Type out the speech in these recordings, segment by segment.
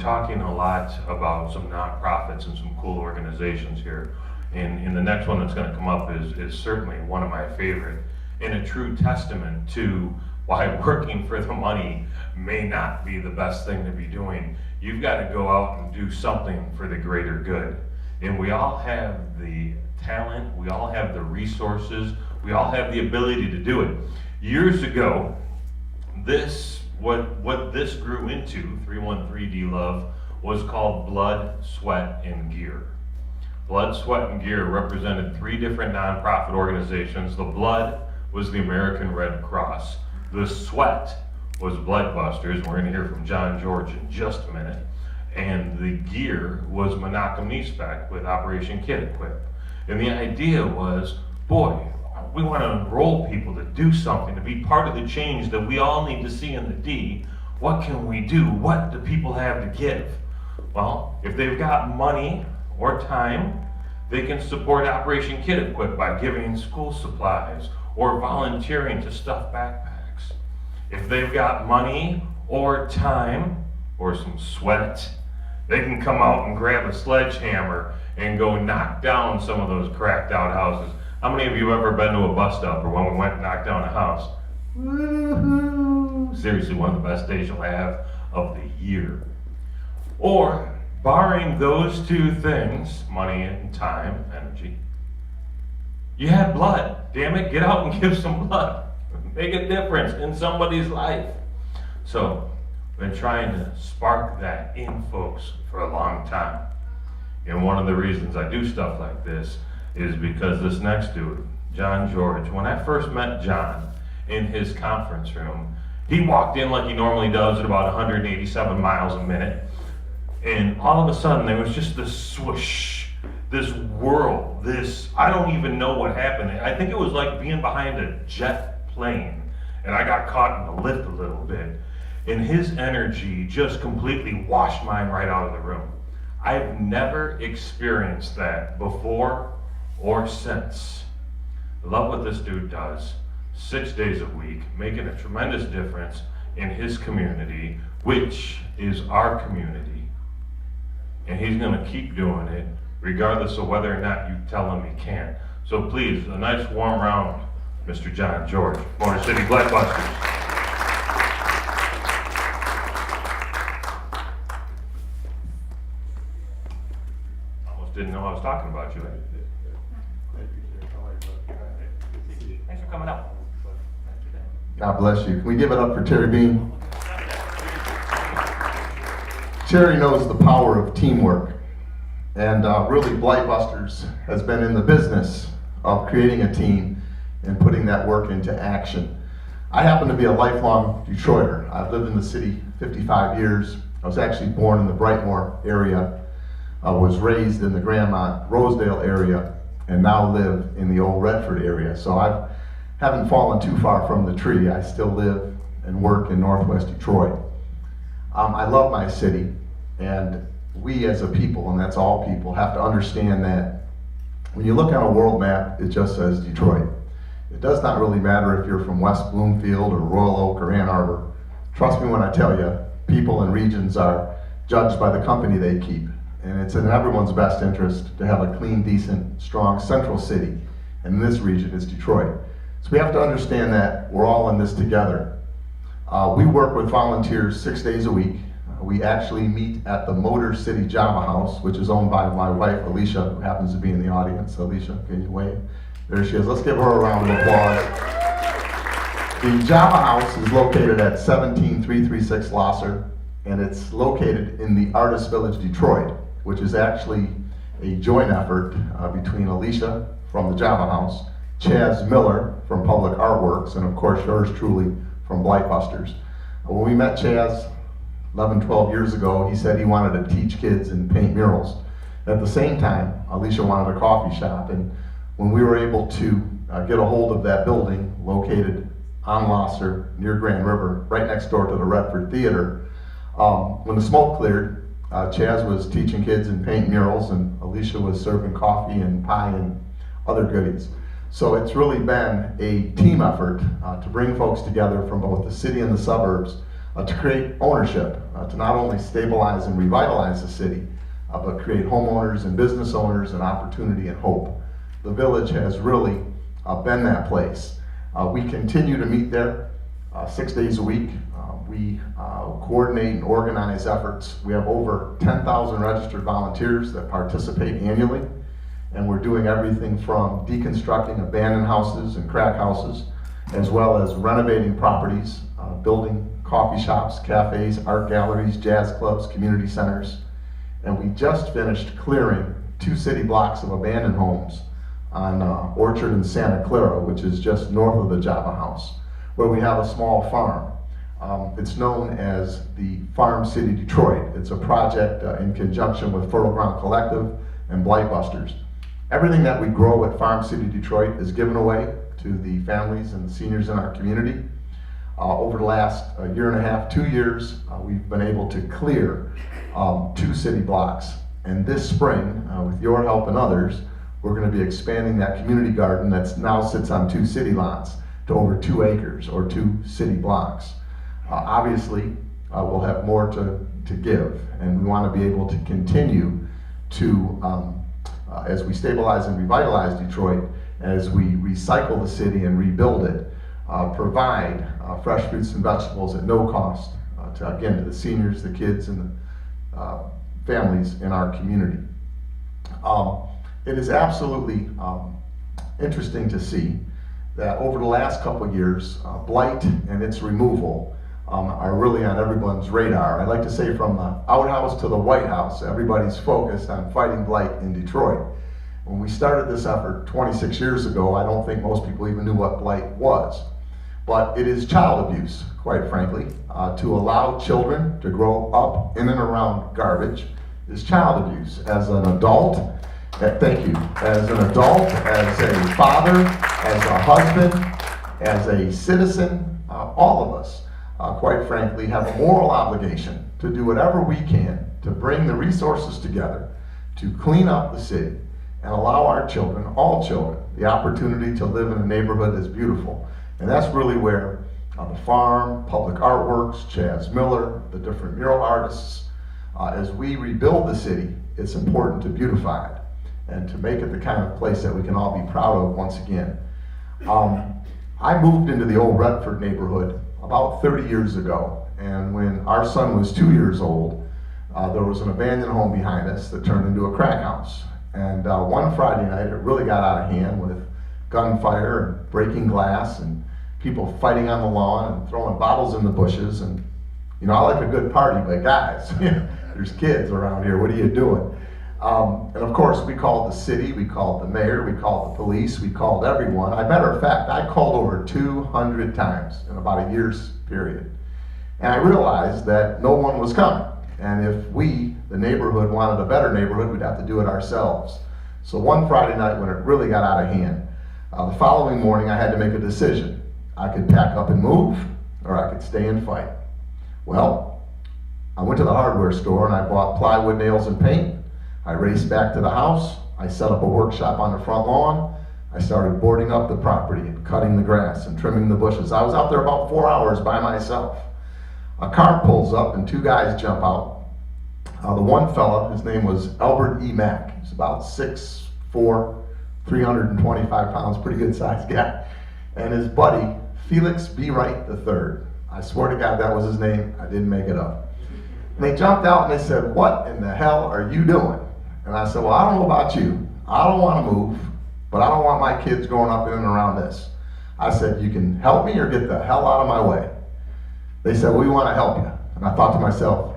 talking a lot about some nonprofits and some cool organizations here. And the next one that's going to come up is certainly one of my favorite, and a true testament to why working for the money may not be the best thing to be doing. You've got to go out and do something for the greater good. And we all have the talent, we all have the resources, we all have the ability to do it. Years ago, what this grew into, 313D Love, was called Blood, Sweat, and Gear. Blood, Sweat, and Gear represented 3 different nonprofit organizations. The blood was the American Red Cross. The sweat was Blight Busters. We're going to hear from John George in just a minute. And the gear was Menachem Spec with Operation Kid Equip. And the idea was, boy, we want to enroll people to do something, to be part of the change that we all need to see in the D. What can we do? What do people have to give? Well, if they've got money or time, they can support Operation Kid Equip by giving school supplies or volunteering to stuff backpacks. If they've got money or time or some sweat, they can come out and grab a sledgehammer and go knock down some of those cracked out houses. How many of you have ever been to a bus stop or when we went and knocked down a house? Woo-hoo! Seriously, one of the best days you'll have of the year. Or, barring those 2 things, money and time, energy, you have blood. Damn it, get out and give some blood. Make a difference in somebody's life. So, I've been trying to spark that in folks for a long time. And one of the reasons I do stuff like this is because this next dude, John George, when I first met John in his conference room, he walked in like he normally does at about 187 miles a minute. And all of a sudden there was just this swoosh, this whirl, I don't even know what happened. I think it was like being behind a jet plane, and I got caught in the lift a little bit. And his energy just completely washed mine right out of the room. I've never experienced that before or since. I love what this dude does 6 days a week, making a tremendous difference in his community, which is our community. And he's going to keep doing it, regardless of whether or not you tell him he can't. So please, a nice warm round, Mr. John George, Motor City Blight Busters. Didn't know I was talking about you. Thanks for coming out. God bless you. Can we give it up for Terry Bean? Terry knows the power of teamwork, and really Blight Busters has been in the business of creating a team and putting that work into action. I happen to be a lifelong Detroiter. I've lived in the city 55 years. I was actually born in the Brightmoor area. I was raised in the Grandmont, Rosedale area, and now live in the old Redford area. So I haven't fallen too far from the tree. I still live and work in Northwest Detroit. I love my city, and we as a people, and that's all people, have to understand that when you look on a world map, it just says Detroit. It does not really matter if you're from West Bloomfield or Royal Oak or Ann Arbor. Trust me when I tell you, people and regions are judged by the company they keep. And it's in everyone's best interest to have a clean, decent, strong central city. And in this region, it's Detroit. So we have to understand that we're all in this together. We work with volunteers 6 days a week. We actually meet at the Motor City Java House, which is owned by my wife, Alicia, who happens to be in the audience. Alicia, can you wave? There she is. Let's give her a round of applause. The Java House is located at 17336 Losser, and it's located in the Artist Village, Detroit, which is actually a joint effort between Alicia from the Java House, Chaz Miller from Public Artworks, and of course yours truly from Blight Busters. When we met Chaz 11, 12 years ago, he said he wanted to teach kids and paint murals. At the same time, Alicia wanted a coffee shop, and when we were able to get a hold of that building located on Losser near Grand River, right next door to the Redford Theater, when the smoke cleared, Chaz was teaching kids and paint murals, and Alicia was serving coffee and pie and other goodies. So it's really been a team effort to bring folks together from both the city and the suburbs to create ownership, to not only stabilize and revitalize the city, but create homeowners and business owners and opportunity and hope. The village has really been that place. We continue to meet there 6 days a week. We coordinate and organize efforts. We have over 10,000 registered volunteers that participate annually, and we're doing everything from deconstructing abandoned houses and crack houses, as well as renovating properties, building coffee shops, cafes, art galleries, jazz clubs, community centers. And we just finished clearing 2 city blocks of abandoned homes on Orchard and Santa Clara, which is just north of the Java House, where we have a small farm. It's known as the Farm City Detroit. It's a project in conjunction with Fertile Ground Collective and Blight Busters. Everything that we grow at Farm City Detroit is given away to the families and the seniors in our community. Over the last year and a half, 2 years, we've been able to clear 2 city blocks. And this spring, with your help and others, we're going to be expanding that community garden that now sits on 2 city lots to over 2 acres or 2 city blocks. Obviously, we'll have more to give, and we want to be able to continue to, as we stabilize and revitalize Detroit, as we recycle the city and rebuild it, provide fresh fruits and vegetables at no cost to the seniors, the kids, and the families in our community. It is absolutely interesting to see that over the last couple of years, blight and its removal are really on everyone's radar. I'd like to say from the outhouse to the White House, everybody's focused on fighting blight in Detroit. When we started this effort 26 years ago, I don't think most people even knew what blight was. But it is child abuse, quite frankly. To allow children to grow up in and around garbage is child abuse. As an adult, thank you, as an adult, as a father, as a husband, as a citizen, all of us, quite frankly, have a moral obligation to do whatever we can to bring the resources together to clean up the city and allow our children, all children, the opportunity to live in a neighborhood that's beautiful. And that's really where the farm, Public Artworks, Chaz Miller, the different mural artists, as we rebuild the city, it's important to beautify it and to make it the kind of place that we can all be proud of once again. I moved into the old Redford neighborhood about 30 years ago, and when our son was 2 years old, there was an abandoned home behind us that turned into a crack house. And one Friday night, it really got out of hand with gunfire and breaking glass and people fighting on the lawn and throwing bottles in the bushes. And you know, I like a good party, but guys, there's kids around here, what are you doing? And of course, we called the city, we called the mayor, we called the police, we called everyone. As a matter of fact, I called over 200 times in about a year's period. And I realized that no one was coming. And if we, the neighborhood, wanted a better neighborhood, we'd have to do it ourselves. So one Friday night when it really got out of hand, the following morning I had to make a decision. I could pack up and move, or I could stay and fight. Well, I went to the hardware store and I bought plywood, nails, and paint. I raced back to the house. I set up a workshop on the front lawn. I started boarding up the property and cutting the grass and trimming the bushes. I was out there about 4 hours by myself. A car pulls up and 2 guys jump out. The one fella, his name was Albert E. Mack. He's about 6'4", 325 pounds, pretty good sized guy. And his buddy, Felix B. Wright III. I swear to God that was his name. I didn't make it up. And they jumped out and they said, "What in the hell are you doing?" And I said, "Well, I don't know about you. I don't want to move, but I don't want my kids growing up in and around this." I said, "You can help me or get the hell out of my way." They said, "We want to help you." And I thought to myself,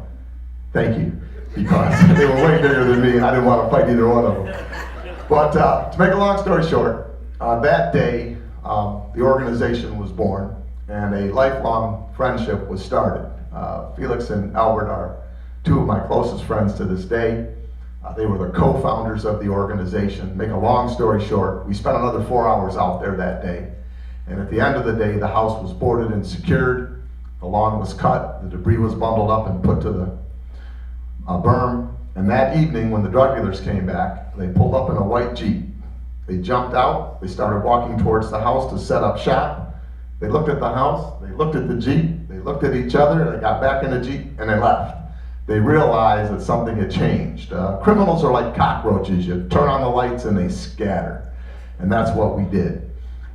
thank you, because they were way bigger than me and I didn't want to fight either one of them. But to make a long story short, that day the organization was born and a lifelong friendship was started. Felix and Albert are 2 of my closest friends to this day. They were the co-founders of the organization. Make a long story short, we spent another 4 hours out there that day. And at the end of the day, the house was boarded and secured. The lawn was cut. The debris was bundled up and put to the berm. And that evening, when the drug dealers came back, they pulled up in a white Jeep. They jumped out. They started walking towards the house to set up shop. They looked at the house. They looked at the Jeep. They They looked at each other, they got back in the Jeep, and they left. They realized that something had changed. Criminals are like cockroaches. You turn on the lights and they scatter. And that's what we did.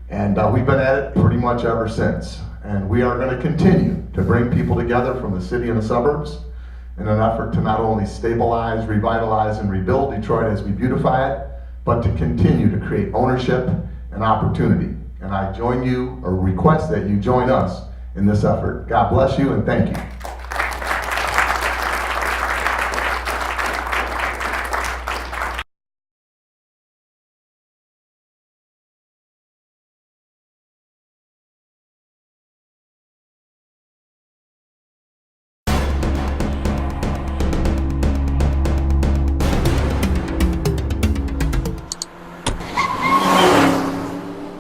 And we've been at it pretty much ever since. And we are going to continue to bring people together from the city and the suburbs in an effort to not only stabilize, revitalize, and rebuild Detroit as we beautify it, but to continue to create ownership and opportunity. And I join you, or request that you join us in this effort. God bless you and thank you.